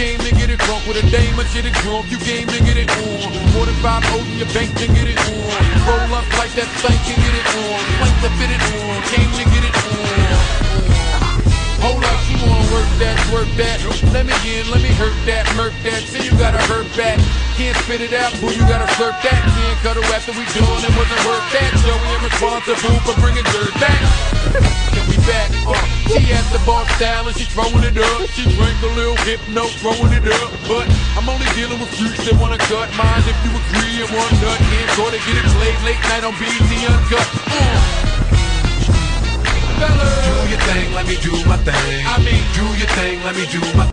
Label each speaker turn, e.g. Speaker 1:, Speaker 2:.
Speaker 1: came to get it drunk with a dame and shit it drunk. You came to get it on. More than 5 O's in your bank to get it on. Roll up like that thing can get it on. Plank to fit it on. Came to get it on. Hold up, you wanna work that, work that. Let me in, let me hurt that, murk that. See you gotta hurt back. Can't spit it out, boo, you gotta slurp that. Can't cut her after we done, it wasn't worth that. Joey am responsible for bringing dirt back. And we back, she at the bar style and she throwing it up. She drank a little hypno, throwing it up. But I'm only dealing with freaks that wanna cut mine. If you agree, and one nut can't go to get it played late night on BT Uncut. Do your thing, let me do my thing. I mean, do your thing, let me do my